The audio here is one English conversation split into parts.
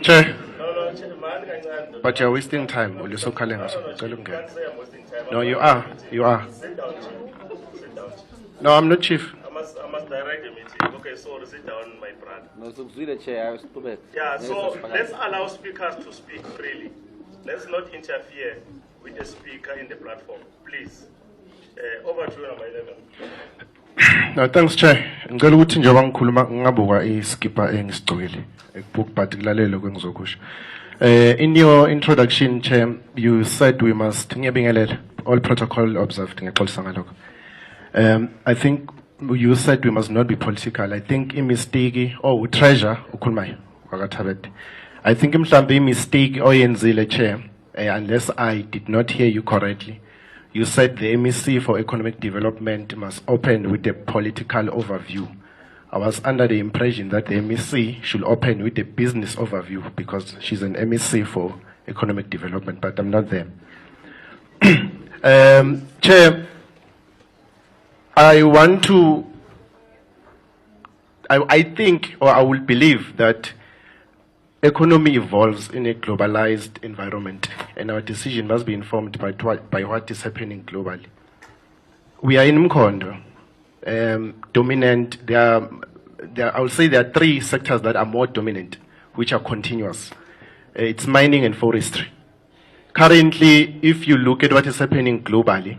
Chair, but you're wasting time. No, you are. You are. No, I'm not chief. I must direct the meeting. Okay, so sit down, my brother. No, so the chair. Yeah, so let's allow speakers to speak freely. Let's not interfere with the speaker in the platform, please. Over to you, number 11. No, thanks, Chair. Ngicela ukuthi njengoba ngikhuluma ngabuka iskipper engisigcokile particularly kwengizokusho. In your introduction, Chair, you said we must all protocol observed. I think you said we must not be political. I think in mistake or treasure ukhulumay wakathabet. I think mhlambe mistake oyenzile, Chair, unless I did not hear you correctly. You said the MEC for Economic Development must open with a political overview. I was under the impression that the MEC should open with a business overview because she's an MEC for Economic Development, but I'm not there. Chair, I want to, I think, or I will believe that economy evolves in a globalized environment, and our decision must be informed by what is happening globally. We are in Mkondo, dominant. I will say there are three sectors that are more dominant, which are continuous. It's mining and forestry. Currently, if you look at what is happening globally,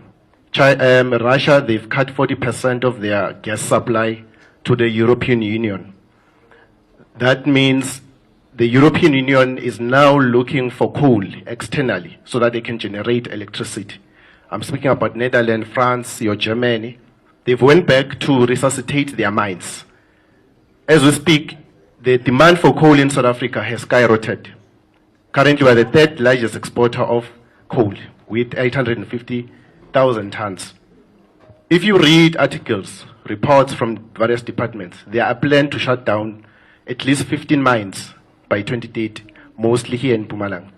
Russia, they've cut 40% of their gas supply to the European Union. That means the European Union is now looking for coal externally so that they can generate electricity. I'm speaking about Netherlands, France, or Germany. They've went back to resuscitate their mines. As we speak, the demand for coal in South Africa has skyrocketed. Currently, we're the third largest exporter of coal with 850,000 tons. If you read articles, reports from various departments, there are plans to shut down at least 15 mines by 2030, mostly here in Mpumalanga.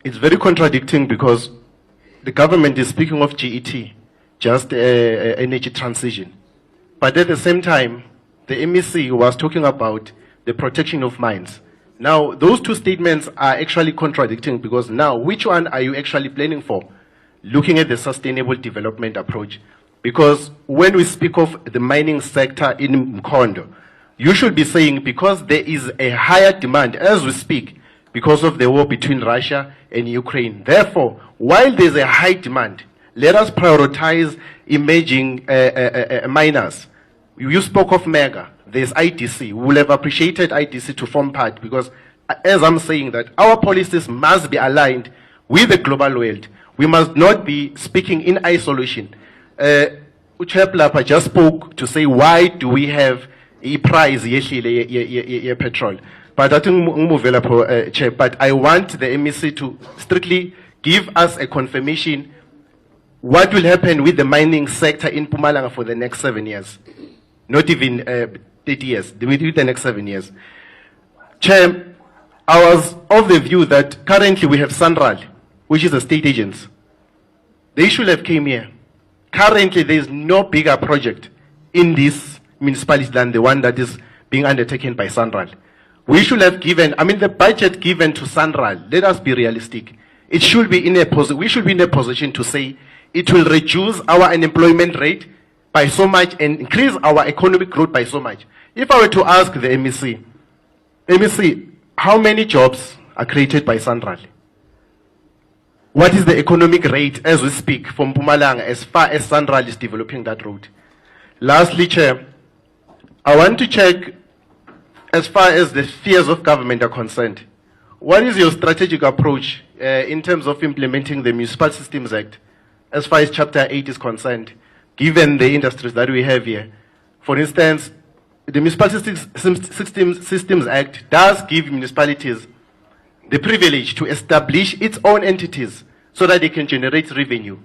It's very contradicting because the government is speaking of GET, just energy transition. But at the same time, the MEC was talking about the protection of mines. Now, those two statements are actually contradicting because now, which one are you actually planning for? Looking at the sustainable development approach. Because when we speak of the mining sector in Mkondo, you should be saying because there is a higher demand as we speak because of the war between Russia and Ukraine. Therefore, while there's a high demand, let us prioritize emerging miners. You spoke of MEGA. There's IDC. We will have appreciated IDC to form part because, as I'm saying, that our policies must be aligned with the global world. We must not be speaking in isolation. Ucheplapa just spoke to say, why do we have a price petrol? But I think but I want the MEC to strictly give us a confirmation what will happen with the mining sector in Mpumalanga for the next 7 years. Not even 30 years, with the next 7 years. Chair, I was of the view that currently we have Sanral, which is a state agency. They should have came here. Currently, there is no bigger project in this municipality than the one that is being undertaken by Sanral. We should have given, the budget given to Sanral, let us be realistic. It should be we should be in a position to say it will reduce our unemployment rate by so much and increase our economic growth by so much. If I were to ask the MEC, MEC, how many jobs are created by Sanral? What is the economic rate as we speak from Mpumalanga as far as Sanral is developing that road? Lastly, Chair, I want to check as far as the spheres of government are concerned. What is your strategic approach in terms of implementing the Municipal Systems Act as far as Chapter 8 is concerned, given the industries that we have here? For instance, the Municipal Systems Act does give municipalities the privilege to establish its own entities so that they can generate revenue.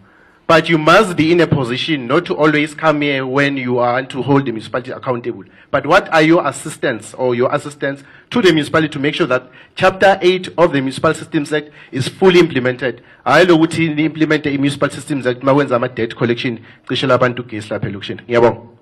But you must be in a position not to always come here when you want to hold the municipality accountable. But what are your assistance to the municipality to make sure that Chapter 8 of the Municipal Systems Act is fully implemented? I know what implement the Municipal Systems Act, mawenza ama debt collection, cishe labantu case lapha election. Ngiyabonga.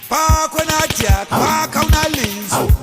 Pakho nathi yakho unalinzi